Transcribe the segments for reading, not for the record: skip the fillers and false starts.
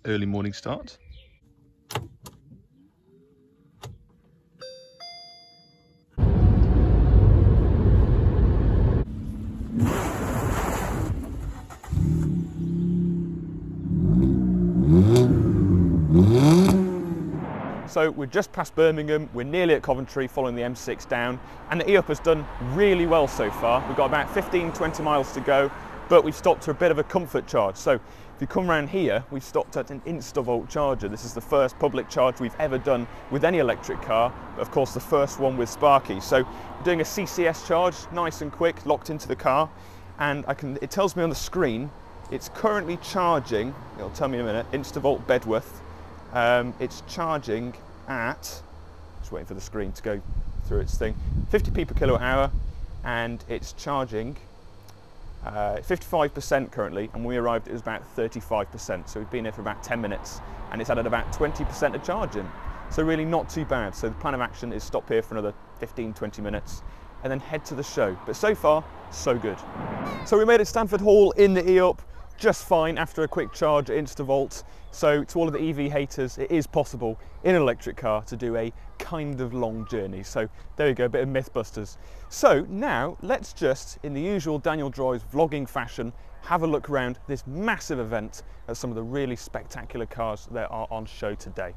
early morning start. So we're just past Birmingham, we're nearly at Coventry following the M6 down, and the E-Up has done really well so far. We've got about 15-20 miles to go, but we've stopped to a bit of a comfort charge. So if you come around here, we've stopped at an InstaVolt charger. This is the first public charge we've ever done with any electric car, but of course the first one with Sparky. So we're doing a CCS charge, nice and quick, locked into the car, and it tells me on the screen it's currently charging, it'll tell me in a minute, InstaVolt Bedworth. It's charging at, just waiting for the screen to go through its thing, 50p per kilowatt hour, and it's charging 55% currently, and when we arrived it was about 35%, so we've been here for about 10 minutes and it's added about 20% of charging, so really not too bad. So the plan of action is stop here for another 15-20 minutes and then head to the show, but so far so good. So we made it Stanford Hall in the E-Up just fine after a quick charge at InstaVolt. So to all of the EV haters, it is possible in an electric car to do a kind of long journey. So there you go, a bit of Mythbusters. So now let's just, in the usual Daniel Drives vlogging fashion, have a look around this massive event at some of the really spectacular cars that are on show today.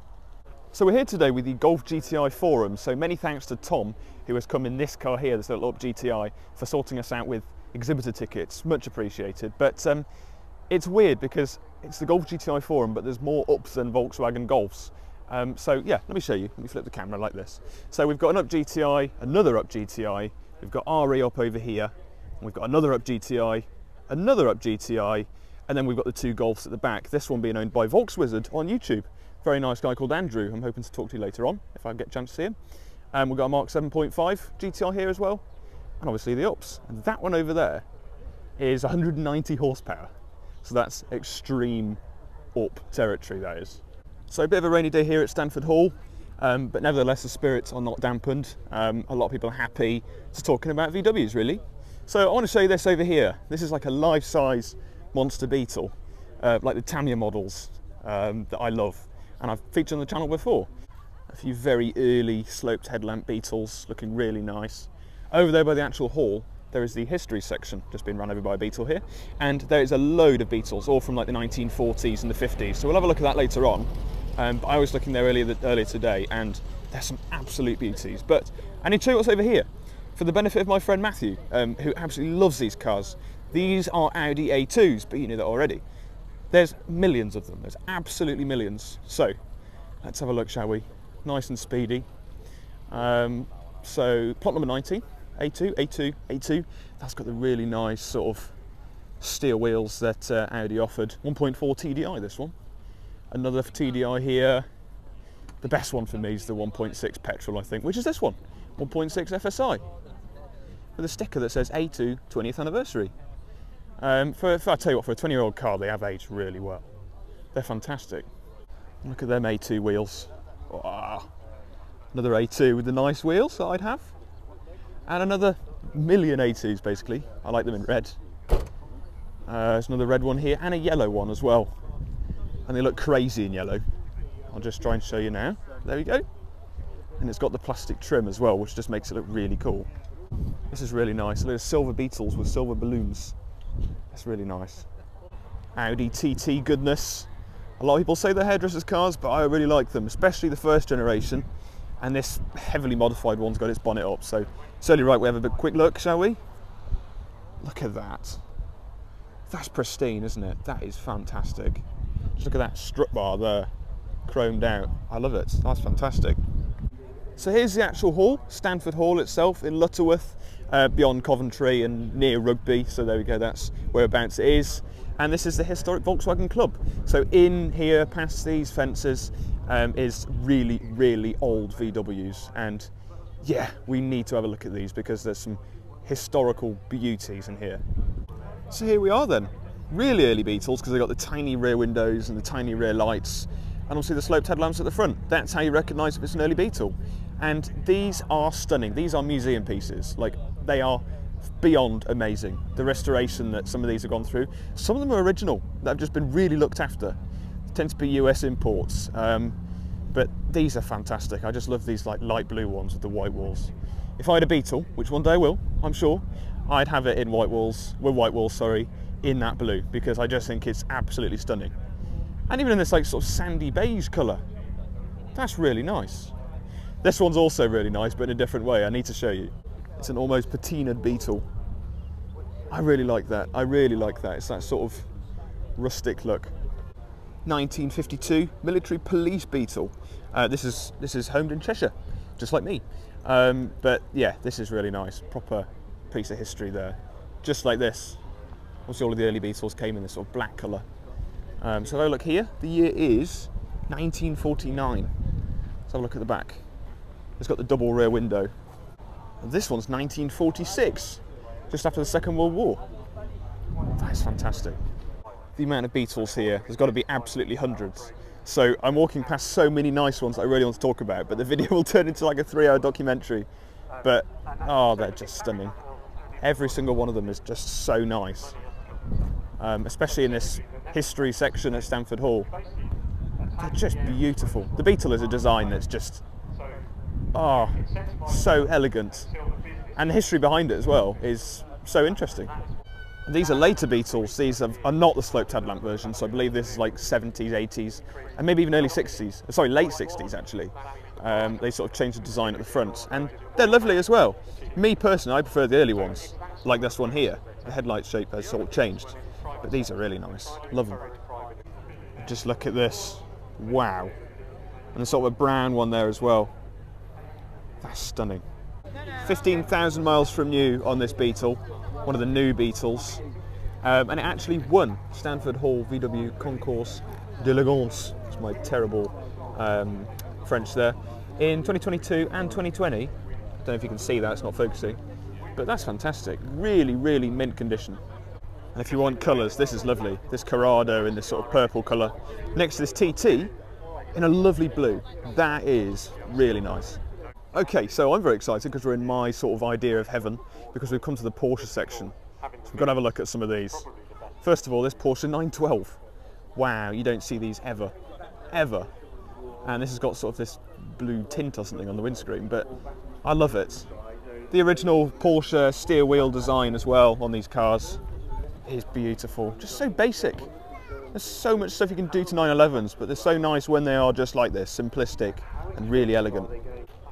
So we're here today with the Golf GTI forum. So many thanks to Tom, who has come in this car here, this little Up GTI, for sorting us out with exhibitor tickets. Much appreciated. But it's weird because it's the Golf GTI forum, but there's more Ups than Volkswagen Golfs. So yeah, let me show you. Let me flip the camera like this. So we've got an Up GTI, another Up GTI, we've got RE up over here, and we've got another Up GTI, another Up GTI, and then we've got the two Golfs at the back. This one being owned by Volkswizard on YouTube. Very nice guy called Andrew. I'm hoping to talk to you later on if I get a chance to see him. We've got a Mark 7.5 GTI here as well, and obviously the Ups. And that one over there is 190 horsepower. So that's extreme Up territory, that is. So a bit of a rainy day here at Stanford Hall, but nevertheless the spirits are not dampened. A lot of people are happy to talking about VWs really. So I want to show you this over here. This is like a life-size monster Beetle, like the Tamiya models that I love, and I've featured on the channel before. A few very early sloped headlamp Beetles looking really nice. Over there by the actual hall, there is the history section, just been run over by a Beetle here, and there is a load of Beetles, all from like the 1940s and the 50s, so we'll have a look at that later on. But I was looking there earlier today, and there's some absolute beauties. But I need to show you what's over here, for the benefit of my friend Matthew, who absolutely loves these cars. These are Audi A2s, but you knew that already. There's millions of them, there's absolutely millions. So let's have a look, shall we? Nice and speedy. So plot number 19. A2, A2, A2. That's got the really nice sort of steel wheels that Audi offered. 1.4 TDI, this one. Another TDI here. The best one for me is the 1.6 petrol, I think, which is this one, 1.6 FSI, with a sticker that says A2 20th anniversary. I tell you what, for a 20-year-old car, they have aged really well. They're fantastic. Look at them A2 wheels. Wow. Another A2 with the nice wheels that I'd have. And another million A2s basically. I like them in red. There's another red one here and a yellow one as well. And they look crazy in yellow. I'll just try and show you now. There we go. And it's got the plastic trim as well, which just makes it look really cool. This is really nice. Look at silver Beetles with silver balloons. That's really nice. Audi TT goodness. A lot of people say they're hairdressers cars, but I really like them, especially the first generation. And this heavily modified one's got its bonnet up, so it's only right we have a quick look, shall we? Look at that. That's pristine, isn't it? That is fantastic. Just look at that strut bar there, chromed out. I love it. That's fantastic. So here's the actual hall, Stanford Hall itself in Lutterworth, beyond Coventry and near Rugby. So there we go, that's whereabouts it is. And this is the historic Volkswagen Club. So in here, past these fences, is really, really old VWs. And yeah, we need to have a look at these because there's some historical beauties in here. So here we are then. Really early Beetles because they've got the tiny rear windows and the tiny rear lights, and also the sloped headlamps at the front. That's how you recognise if it's an early Beetle. And these are stunning. These are museum pieces. Like, they are beyond amazing. The restoration that some of these have gone through. Some of them are original, that have just been really looked after. tend to be US imports, but these are fantastic. I just love these like light blue ones with the white walls. If I had a Beetle, which one day I will, I'm sure, I'd have it in white walls, in that blue, because I just think it's absolutely stunning. And even in this like sort of sandy beige colour, that's really nice. This one's also really nice, but in a different way. I need to show you. It's an almost patinaed Beetle. I really like that. I really like that. It's that sort of rustic look. 1952 military police Beetle. This is homed in Cheshire, just like me. But yeah, this is really nice. Proper piece of history there. Just like this. Obviously all of the early Beetles came in this sort of black colour. So have a look here. The year is 1949. Let's have a look at the back. It's got the double rear window. And this one's 1946, just after the Second World War. That is fantastic. The amount of Beetles here, there's got to be absolutely hundreds. So I'm walking past so many nice ones that I really want to talk about, but the video will turn into like a 3-hour documentary. But, oh, they're just stunning. Every single one of them is just so nice. Especially in this history section at Stamford Hall. They're just beautiful. The Beetle is a design that's just, oh, so elegant. And the history behind it as well is so interesting. These are later Beetles. These are not the sloped headlamp version, so I believe this is like 70s, 80s, and maybe even early 60s. Sorry, late 60s actually. They sort of changed the design at the front, and they're lovely as well. Me personally, I prefer the early ones, like this one here. The headlight shape has sort of changed, but these are really nice. Love them. Just look at this. Wow. And a sort of a brown one there as well. That's stunning. 15,000 miles from new on this Beetle, one of the new Beetles, and it actually won Stamford Hall VW Concours d'Elegance. It's my terrible French there. In 2022 and 2020. I don't know if you can see that, it's not focusing, but that's fantastic. Really, really mint condition. And if you want colours, this is lovely. This Corrado in this sort of purple colour, next to this TT in a lovely blue. That is really nice. Okay, so I'm very excited because we're in my sort of idea of heaven, because we've come to the Porsche section. So we've got to have a look at some of these. First of all, this Porsche 912. Wow, you don't see these ever, ever. And this has got sort of this blue tint or something on the windscreen, but I love it. The original Porsche steer wheel design as well on these cars is beautiful. Just so basic. There's so much stuff you can do to 911s, but they're so nice when they are just like this, simplistic and really elegant.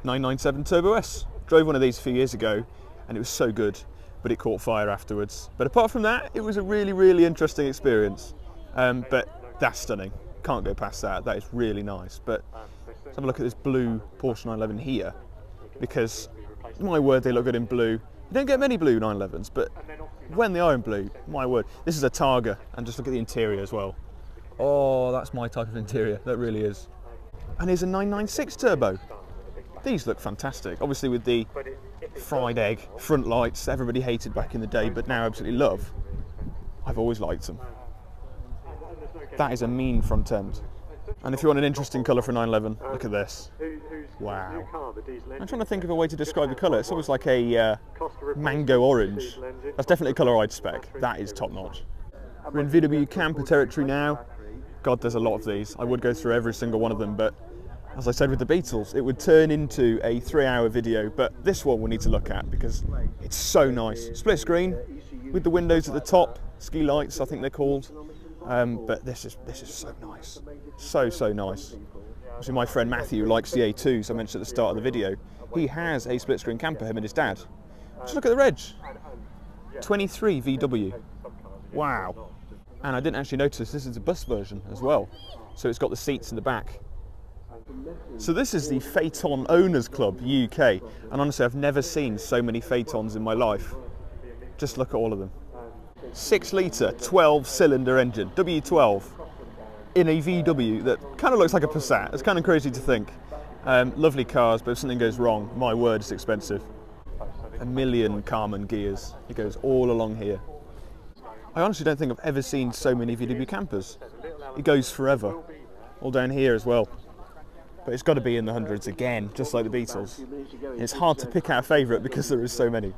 997 Turbo S. Drove one of these a few years ago and it was so good, but it caught fire afterwards. But apart from that, it was a really, really interesting experience. But that's stunning. Can't go past that. That is really nice. But let's have a look at this blue Porsche 911 here, because my word, they look good in blue. You don't get many blue 911s, but when they are in blue, my word. This is a Targa, and just look at the interior as well. Oh, that's my type of interior. That really is. And here's a 996 Turbo. These look fantastic, obviously with the fried egg front lights everybody hated back in the day, but now absolutely love. I've always liked them. That is a mean front end. And if you want an interesting colour for 911, look at this. Wow. I'm trying to think of a way to describe the colour. It's almost like a mango orange. That's definitely a colour I'd spec. That is top notch. We're in VW camper territory now. God, there's a lot of these. I would go through every single one of them, but as I said with the Beetles, it would turn into a 3-hour video, but this one we need to look at because it's so nice. Split screen with the windows at the top, ski lights I think they're called, but this is so nice, so nice. Actually, my friend Matthew likes the A2s I mentioned at the start of the video. He has a split screen camper, him and his dad. Just look at the reg, 23 VW, wow. And I didn't actually notice this is a bus version as well, so it's got the seats in the back. So this is the Phaeton Owners Club UK, and honestly I've never seen so many Phaetons in my life. Just look at all of them. 6 litre 12-cylinder engine, W12, in a VW that kind of looks like a Passat. It's kind of crazy to think. Lovely cars, but if something goes wrong, my word, it's expensive. 1 million Karmann gears. It goes all along here. I honestly don't think I've ever seen so many VW campers. It goes forever, all down here as well. But it's got to be in the hundreds again, just like the Beetles. And it's hard to pick out a favourite because there is so many.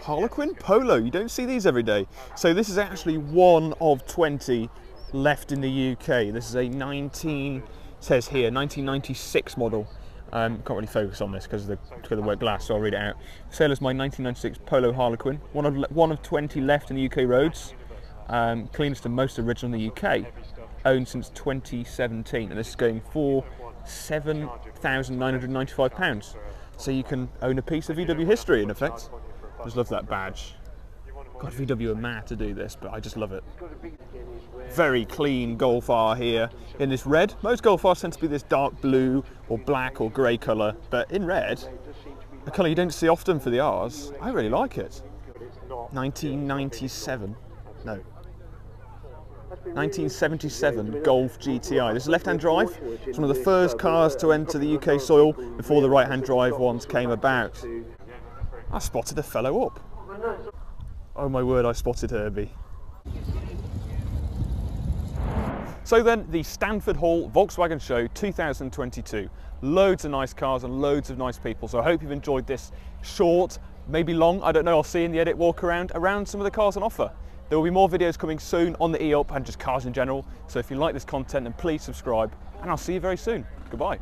Harlequin Polo, you don't see these every day. So this is actually one of 20 left in the UK. This is a says here 1996 model. Can't really focus on this because of the wet glass, so I'll read it out. Sale is my 1996 Polo Harlequin, one of 20 left in the UK roads. Cleanest and most original in the UK. Owned since 2017, and this is going for £7,995. So you can own a piece of VW history, in effect. I just love that badge. God, VW are mad to do this, but I just love it. Very clean Golf R here in this red. Most Golf Rs tend to be this dark blue or black or grey colour, but in red, a colour you don't see often for the Rs. I really like it. 1997, no. 1977 Golf GTI. This is left-hand drive. It's one of the first cars to enter the UK soil before the right-hand drive ones came about. I spotted a fellow up. Oh my word, I spotted Herbie. So then, the Stanford Hall Volkswagen Show 2022. Loads of nice cars and loads of nice people. So I hope you've enjoyed this short, maybe long, I don't know, I'll see in the edit walk around some of the cars on offer. There will be more videos coming soon on the e-up and just cars in general. So if you like this content, then please subscribe, and I'll see you very soon. Goodbye.